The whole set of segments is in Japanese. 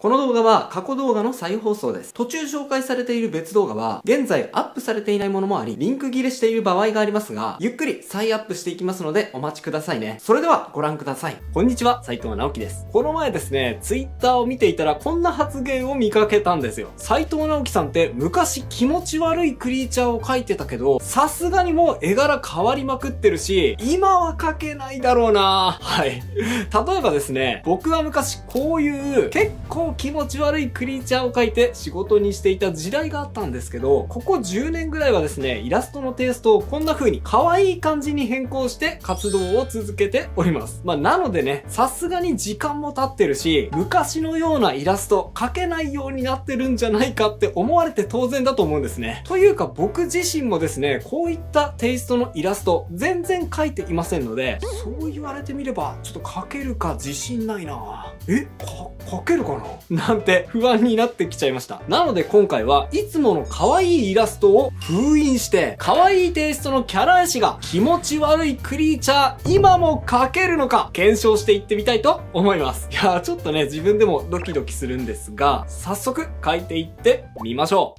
この動画は過去動画の再放送です。途中紹介されている別動画は、現在アップされていないものもあり、リンク切れしている場合がありますが、ゆっくり再アップしていきますのでお待ちくださいね。それではご覧ください。こんにちは、斉藤直樹です。この前ですね、Twitter を見ていたらこんな発言を見かけたんですよ。斉藤直樹さんって昔気持ち悪いクリーチャーを描いてたけど、さすがにもう絵柄変わりまくってるし、今は描けないだろうな。はい。例えばですね、僕は昔こういう結構気持ち悪いクリーチャーを描いて仕事にしていた時代があったんですけど、ここ10年ぐらいはですね、イラストのテイストをこんな風に可愛い感じに変更して活動を続けております。なのでね、さすがに時間も経ってるし、昔のようなイラスト描けないようになってるんじゃないかって思われて当然だと思うんですね。というか僕自身もですね、こういったテイストのイラスト全然描いていませんので、そう言われてみればちょっと描けるか自信ないな。描けるかななんて不安になってきちゃいました。なので今回はいつもの可愛いイラストを封印して、可愛いテイストのキャラ絵師が気持ち悪いクリーチャー今も描けるのか検証していってみたいと思います。いやーちょっとね、自分でもドキドキするんですが、早速描いていってみましょ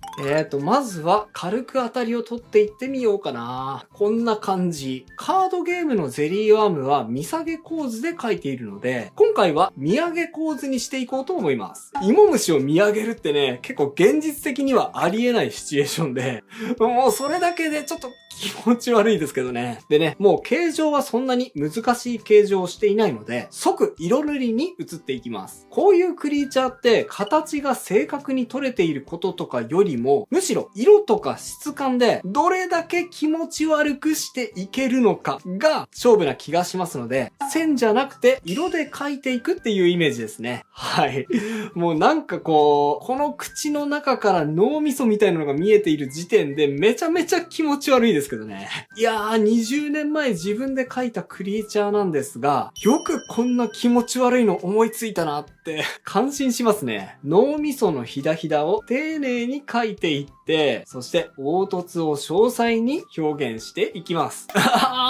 う。まずは軽く当たりを取っていってみようかな。こんな感じ。カードゲームのゼリーアームは見下げ構図で描いているので、今回は見上げ構図にしていこうと思います。芋虫を見上げるってね、結構現実的にはありえないシチュエーションで、もうそれだけでちょっと気持ち悪いですけどね。でね、もう形状はそんなに難しい形状をしていないので、即色塗りに移っていきます。こういうクリーチャーって形が正確に取れていることとかよりも、むしろ色とか質感でどれだけ気持ち悪くしていけるのかが勝負な気がしますので、線じゃなくて色で描いていくっていうイメージですね。はい。もうなんかこの口の中から脳みそみたいなのが見えている時点でめちゃめちゃ気持ち悪いですけどね。いやー、20年前自分で描いたクリーチャーなんですが、よくこんな気持ち悪いの思いついたなって感心しますね。脳みそのひだひだを丁寧に描いていって、そして凹凸を詳細に表現していきます。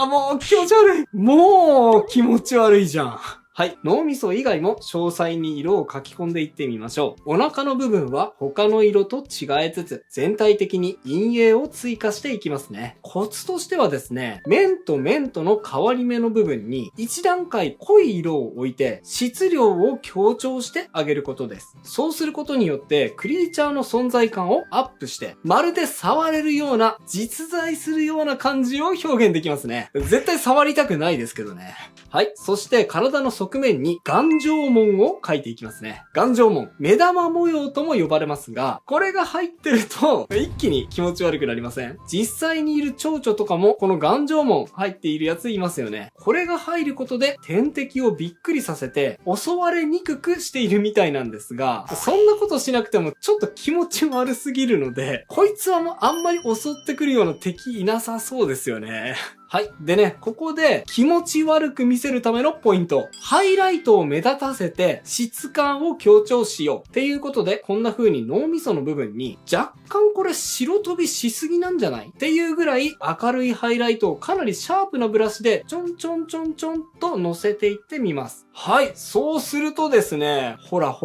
もう気持ち悪い。もう気持ち悪いじゃん。はい。脳みそ以外も詳細に色を書き込んでいってみましょう。お腹の部分は他の色と違えつつ、全体的に陰影を追加していきますね。コツとしてはですね、面と面との変わり目の部分に一段階濃い色を置いて、質量を強調してあげることです。そうすることによって、クリーチャーの存在感をアップして、まるで触れるような、実在するような感じを表現できますね。絶対触りたくないですけどね。はい。そして体の側面に眼状紋を描いていきますね。眼状紋。目玉模様とも呼ばれますが、これが入ってると一気に気持ち悪くなりません？実際にいる蝶々とかもこの眼状紋入っているやついますよね。これが入ることで天敵をびっくりさせて襲われにくくしているみたいなんですが、そんなことしなくてもちょっと気持ち悪すぎるので、こいつはもうあんまり襲ってくるような敵いなさそうですよね。はい。でね、ここで気持ち悪く見せるためのポイント。ハイライトを目立たせて質感を強調しよう。っていうことで、こんな風に脳みその部分に若干これ白飛びしすぎなんじゃない？っていうぐらい明るいハイライトをかなりシャープなブラシでちょんちょんちょんちょんと乗せていってみます。はい。そうするとですね、ほら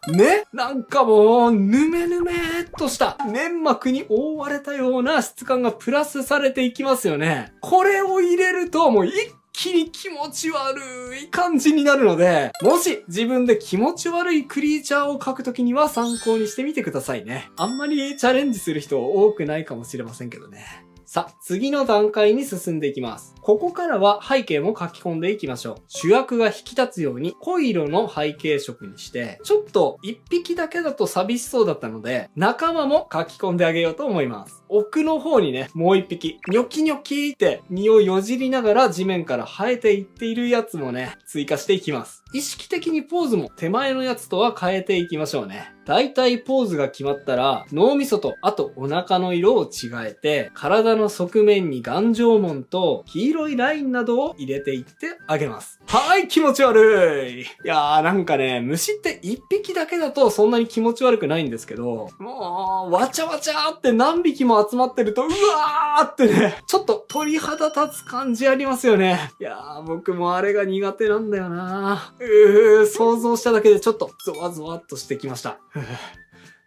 ね、なんかもうぬめぬめーっとした粘膜に覆われたような質感がプラスされていきますよね。これを入れるともう一気に気持ち悪い感じになるので、もし自分で気持ち悪いクリーチャーを描くときには参考にしてみてくださいね。あんまりチャレンジする人多くないかもしれませんけどね。さあ、次の段階に進んでいきます。ここからは背景も書き込んでいきましょう。主役が引き立つように濃い色の背景色にして、ちょっと一匹だけだと寂しそうだったので、仲間も書き込んであげようと思います。奥の方にね、もう一匹、ニョキニョキって身をよじりながら地面から生えていっているやつもね、追加していきます。意識的にポーズも手前のやつとは変えていきましょうね。だいたいポーズが決まったら、脳みそと、あとお腹の色を違えて、体の側面に眼状紋と黄色いラインなどを入れていってあげます。はい、気持ち悪い。いやーなんかね、虫って一匹だけだとそんなに気持ち悪くないんですけど、もう、わちゃわちゃーって何匹も集まってると、うわーってね、ちょっと鳥肌立つ感じありますよね。いやー、僕もあれが苦手なんだよな。想像しただけでちょっとゾワゾワっとしてきました。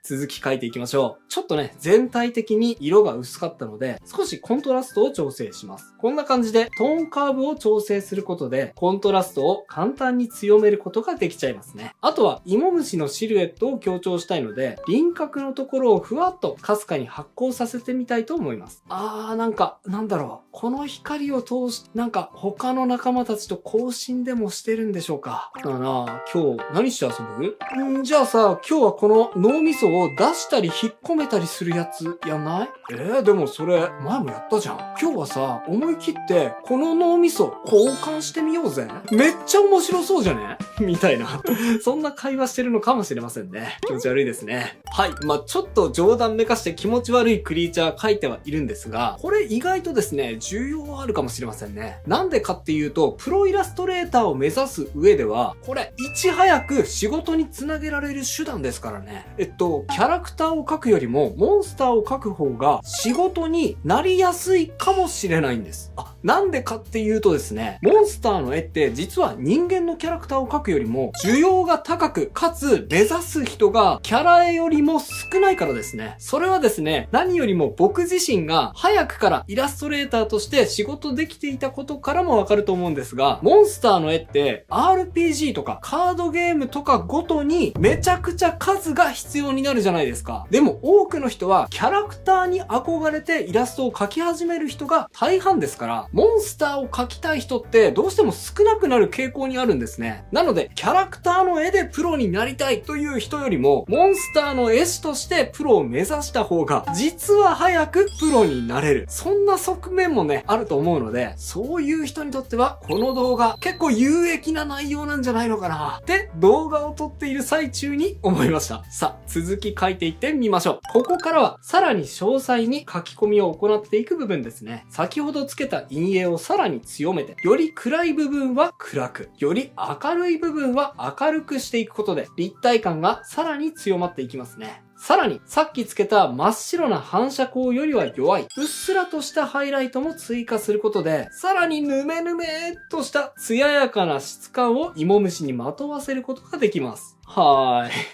続き書いていきましょう。ちょっとね、全体的に色が薄かったので、少しコントラストを調整します。こんな感じでトーンカーブを調整することで、コントラストを簡単に強めることができちゃいますね。あとは、芋虫のシルエットを強調したいので、輪郭のところをふわっとかすかに発光させてみたいと思います。なんだろう。この光を通し、他の仲間たちと交信でもしてるんでしょうか。だな今日何して遊ぶ？じゃあさ、今日はこの脳みそを出したり引っ込めたりするやつやんない？でもそれ前もやったじゃん。今日はさ、思い切ってこの脳みそ交換してみようぜ。めっちゃ面白そうじゃねみたいな。そんな会話してるのかもしれませんね。気持ち悪いですね。はい。ちょっと冗談めかして気持ち悪いクリーチャー書いてはいるんですが、これ意外とですね、重要あるかもしれませんね。なんでかっていうと、プロイラストレーターを目指す上では、これ、いち早く仕事につなげられる手段ですからね。キャラクターを描くよりも、モンスターを描く方が仕事になりやすいかもしれないんです。なんでかっていうとですね、モンスターの絵って実は人間のキャラクターを描くよりも、需要が高く、かつ目指す人がキャラ絵よりも少ないからですね。それはですね、何よりも僕自身が早くからイラストレーターとして仕事できていたことからもわかると思うんですが、モンスターの絵って RPG とかカードゲームとかごとにめちゃくちゃ数が必要になるじゃないですか。でも多くの人はキャラクターに憧れてイラストを描き始める人が大半ですから、モンスターを描きたい人ってどうしても少なくなる傾向にあるんですね。なので、キャラクターの絵でプロになりたいという人よりも、モンスターの絵師としてプロを目指した方が、実は早くプロになれる。そんな側面もね、あると思うので、そういう人にとっては、この動画、結構有益な内容なんじゃないのかなって動画を撮っている最中に思いました。さあ、続き書いていってみましょう。ここからは、さらに詳細に書き込みを行っていく部分ですね。先ほどつけた陰影をさらに強めて、より暗い部分は暗く、より明るい部分は明るくしていくことで、立体感がさらに強まっていきますね。さらに、さっきつけた真っ白な反射光よりは弱い、うっすらとしたハイライトも追加することで、さらにヌメヌメーっとした艶やかな質感を芋虫にまとわせることができます。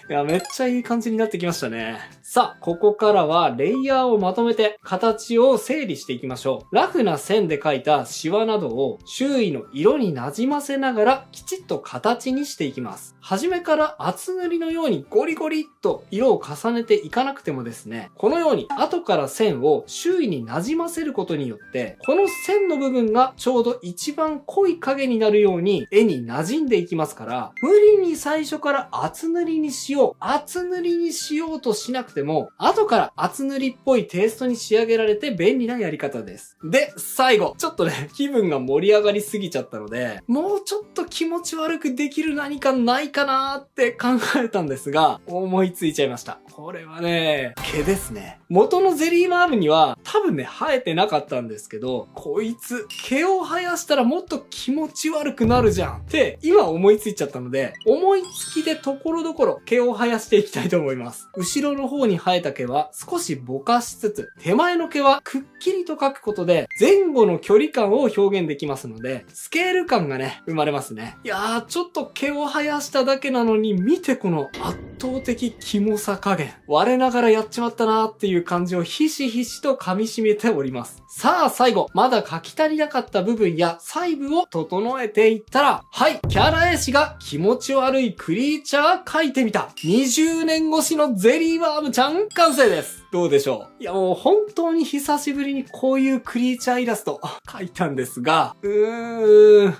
いや、めっちゃいい感じになってきましたね。さあ、ここからはレイヤーをまとめて形を整理していきましょう。ラフな線で描いたシワなどを周囲の色に馴染ませながらきちっと形にしていきます。初めから厚塗りのようにゴリゴリっと色を重ねていかなくてもですね、このように後から線を周囲に馴染ませることによって、この線の部分がちょうど一番濃い影になるように絵に馴染んでいきますから、無理に最初から厚塗りにしようとしなくても、後から厚塗りっぽいテイストに仕上げられて便利なやり方です。で、最後、ちょっとね、気分が盛り上がりすぎちゃったので、もうちょっと気持ち悪くできる何かないかなーって考えたんですが、思いついちゃいました。これはね、毛ですね。元のゼリーマームには多分ね、生えてなかったんですけど、こいつ、毛を生やしたらもっと気持ち悪くなるじゃんって今思いついちゃったので、思いつきでところどころ毛を生やしていきたいと思います。後ろの方に生えた毛は少しぼかしつつ、手前の毛はくっきりと描くことで前後の距離感を表現できますので、スケール感がね、生まれますね。いやー、ちょっと毛を生やしただけなのに見てこの圧倒的キモさ加減。我ながらやっちまったなーっていう感じをひしひしと噛み締めております。さあ最後、まだ描き足りなかった部分や細部を整えていったら、はい、キャラ絵師が気持ち悪いクリーチャー描いてみた。20年越しのゼリーワームちゃん完成です。どうでしょう？いやもう本当に久しぶりにこういうクリーチャーイラスト描いたんですが、結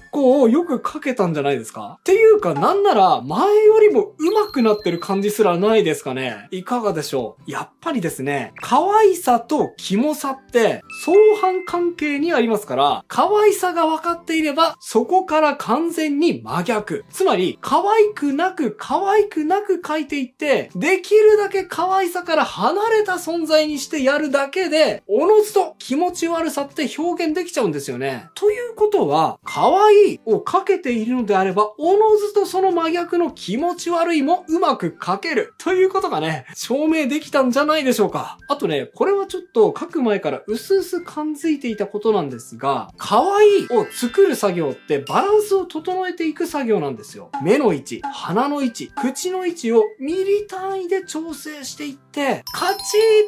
構よく描けたんじゃないですか？っていうかなんなら前よりも上手くなってる感じすらないですかね？いかがでしょう？やっぱりですね、可愛さとキモさって相反関係にありますから、可愛さが分かっていればそこから完全に真逆。つまり可愛くなく描いていって、できるだけ可愛さから離れた存在にしてやるだけで、おのずと気持ち悪さって表現できちゃうんですよね。ということは、可愛いをかけているのであれば、おのずとその真逆の気持ち悪いも生うまく描けるということがね、証明できたんじゃないでしょうか。あとね、これはちょっと描く前から薄々感づいていたことなんですが、可愛いを作る作業ってバランスを整えていく作業なんですよ。目の位置、鼻の位置、口の位置をミリ単位で調整していって、カチ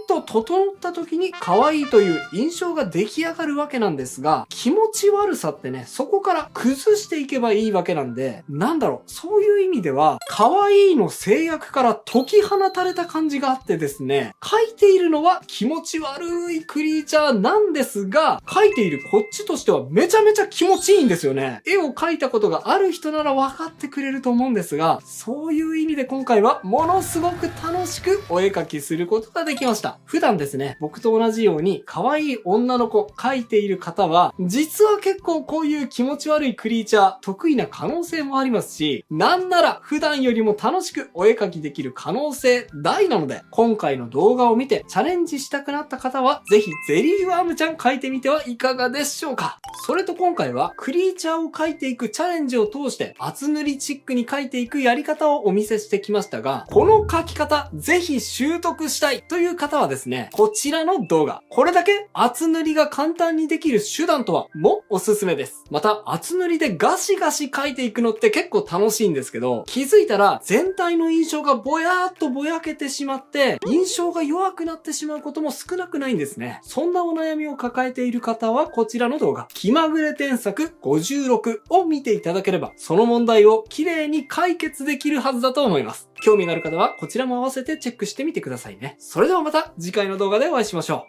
ッと整った時に可愛いという印象が出来上がるわけなんですが、気持ち悪さってね、そこから崩していけばいいわけなんで、なんだろう、そういう意味では、可愛いの制約から解き放たれた感じがあってですね、描いているのは気持ち悪いクリーチャーなんですが、描いているこっちとしてはめちゃめちゃ気持ちいいんですよね。絵を描いたことがある人なら分かってくれると思うんですが、そういう意味で今回はものすごく楽しくお絵描きすることができました。普段ですね、僕と同じように可愛い女の子描いている方は、実は結構こういう気持ち悪いクリーチャー得意な可能性もありますし、なんなら普段よりも楽しくお絵描きできる可能性大なので、今回の動画を見てチャレンジしたくなった方は、ぜひゼリーワームちゃん描いてみてはいかがでしょうか。それと今回はクリーチャーを描いていくチャレンジを通して厚塗りチックに描いていくやり方をお見せしてきましたが、この描き方ぜひ習得したいという方はですね、こちらの動画、これだけ厚塗りが簡単にできる手段とはもおすすめです。また厚塗りでガシガシ描いていくのって結構楽しいんですけど、気づいたら全体の印象がぼやーっとぼやけてしまって印象が弱くなってしまうことも少なくないんですね。そんなお悩みを抱えている方はこちらの動画、気まぐれ添削56を見ていただければ、その問題を綺麗に解決できるはずだと思います。興味がある方はこちらも合わせてチェックしてみてくださいね。それではまた次回の動画でお会いしましょ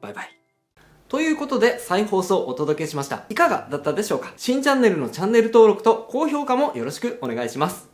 う。バイバイ。ということで再放送をお届けしました。いかがだったでしょうか。新チャンネルのチャンネル登録と高評価もよろしくお願いします。